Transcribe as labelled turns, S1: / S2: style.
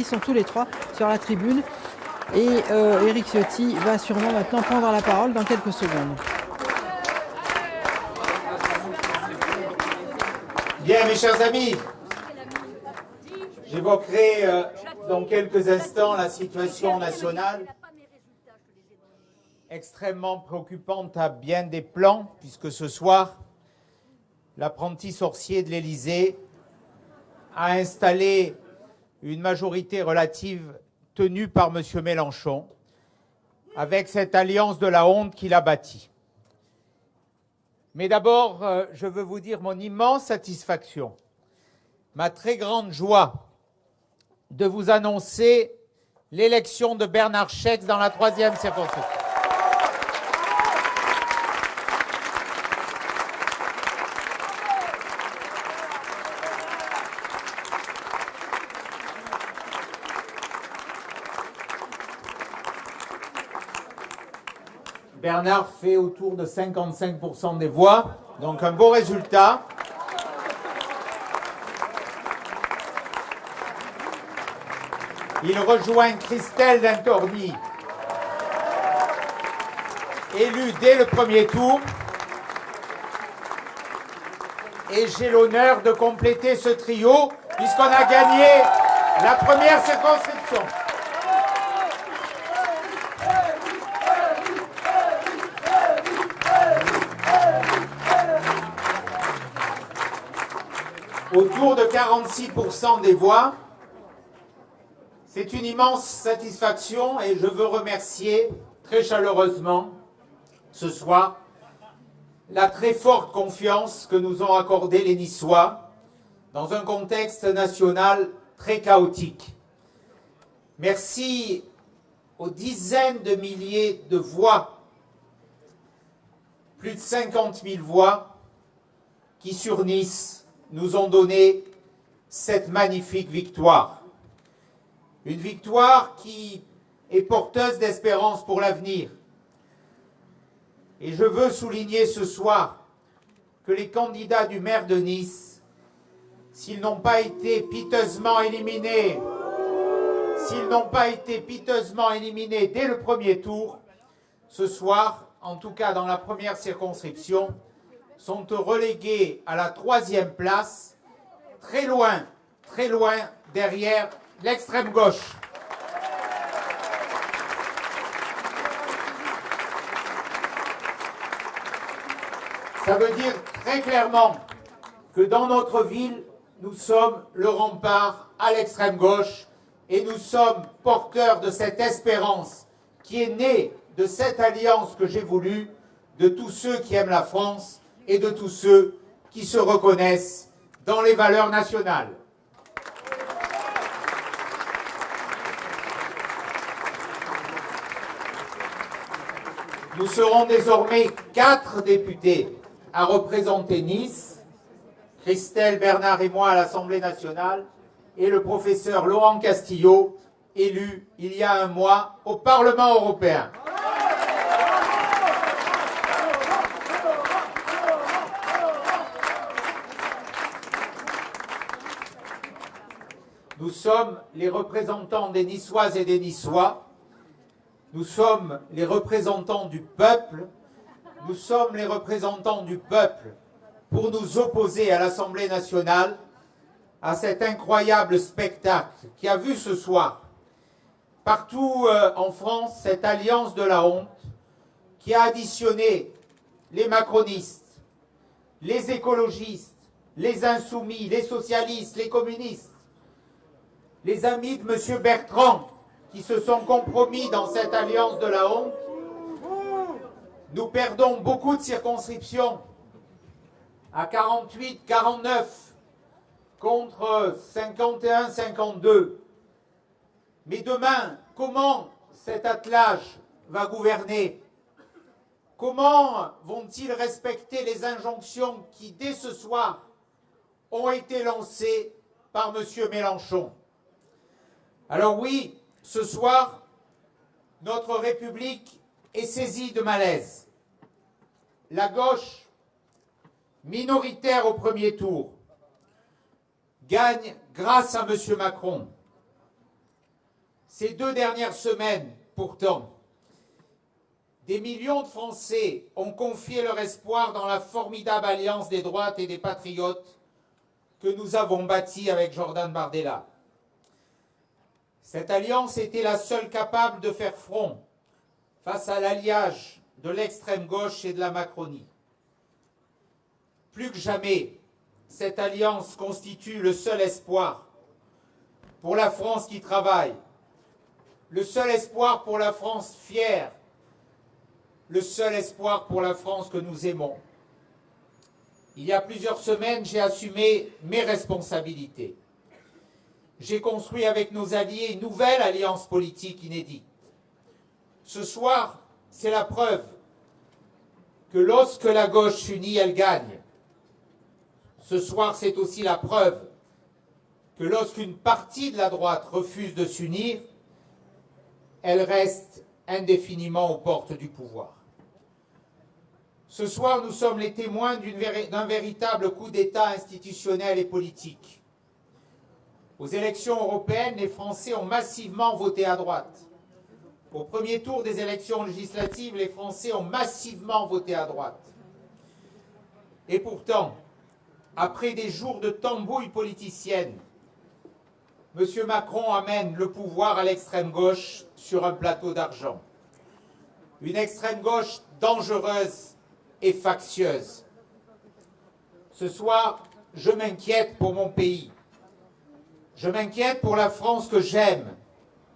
S1: Ils sont tous les trois sur la tribune et Éric Ciotti va sûrement maintenant prendre la parole dans quelques secondes.
S2: Bien, mes chers amis, j'évoquerai dans quelques instants la situation nationale, extrêmement préoccupante à bien des plans, puisque ce soir, l'apprenti sorcier de l'Élysée a installé une majorité relative tenue par M. Mélenchon, avec cette alliance de la honte qu'il a bâtie. Mais d'abord, je veux vous dire mon immense satisfaction, ma très grande joie de vous annoncer l'élection de Bernard Schex dans la 3e circonscription. Bernard fait autour de 55% des voix, donc un beau résultat. Il rejoint Christelle Dintorni, élue dès le premier tour. Et j'ai l'honneur de compléter ce trio, puisqu'on a gagné la 1re circonscription. Autour de 46% des voix. C'est une immense satisfaction et je veux remercier très chaleureusement ce soir la très forte confiance que nous ont accordée les Niçois dans un contexte national très chaotique. Merci aux dizaines de milliers de voix, plus de 50 000 voix, qui sur Nice nous ont donné cette magnifique victoire. Une victoire qui est porteuse d'espérance pour l'avenir. Et je veux souligner ce soir que les candidats du maire de Nice, s'ils n'ont pas été piteusement éliminés, dès le premier tour, ce soir, en tout cas dans la 1re circonscription, sont relégués à la 3e place, très loin derrière l'extrême gauche. Ça veut dire très clairement que dans notre ville, nous sommes le rempart à l'extrême gauche et nous sommes porteurs de cette espérance qui est née de cette alliance que j'ai voulue, de tous ceux qui aiment la France et de tous ceux qui se reconnaissent dans les valeurs nationales. Nous serons désormais 4 députés à représenter Nice, Christelle, Bernard et moi à l'Assemblée nationale, et le professeur Laurent Castillo, élu il y a un mois au Parlement européen. Nous sommes les représentants des Niçoises et des Niçois. Nous sommes les représentants du peuple. Nous sommes les représentants du peuple pour nous opposer à l'Assemblée nationale à cet incroyable spectacle qui a vu ce soir partout en France cette alliance de la honte qui a additionné les macronistes, les écologistes, les insoumis, les socialistes, les communistes, les amis de M. Bertrand qui se sont compromis dans cette alliance de la honte. Nous perdons beaucoup de circonscriptions à 48, 49 contre 51, 52. Mais demain, comment cet attelage va gouverner? Comment vont-ils respecter les injonctions qui, dès ce soir, ont été lancées par M. Mélenchon? Alors oui, ce soir, notre République est saisie de malaise. La gauche, minoritaire au premier tour, gagne grâce à M. Macron. Ces 2 dernières semaines, pourtant, des millions de Français ont confié leur espoir dans la formidable alliance des droites et des patriotes que nous avons bâtie avec Jordan Bardella. Cette alliance était la seule capable de faire front face à l'alliage de l'extrême gauche et de la Macronie. Plus que jamais, cette alliance constitue le seul espoir pour la France qui travaille, le seul espoir pour la France fière, le seul espoir pour la France que nous aimons. Il y a plusieurs semaines, j'ai assumé mes responsabilités. J'ai construit avec nos alliés une nouvelle alliance politique inédite. Ce soir, c'est la preuve que lorsque la gauche s'unit, elle gagne. Ce soir, c'est aussi la preuve que lorsqu'une partie de la droite refuse de s'unir, elle reste indéfiniment aux portes du pouvoir. Ce soir, nous sommes les témoins d'un véritable coup d'État institutionnel et politique. Aux élections européennes, les Français ont massivement voté à droite. Au premier tour des élections législatives, les Français ont massivement voté à droite. Et pourtant, après des jours de tambouille politicienne, M. Macron amène le pouvoir à l'extrême gauche sur un plateau d'argent. Une extrême gauche dangereuse et factieuse. Ce soir, je m'inquiète pour mon pays. Je m'inquiète pour la France que j'aime,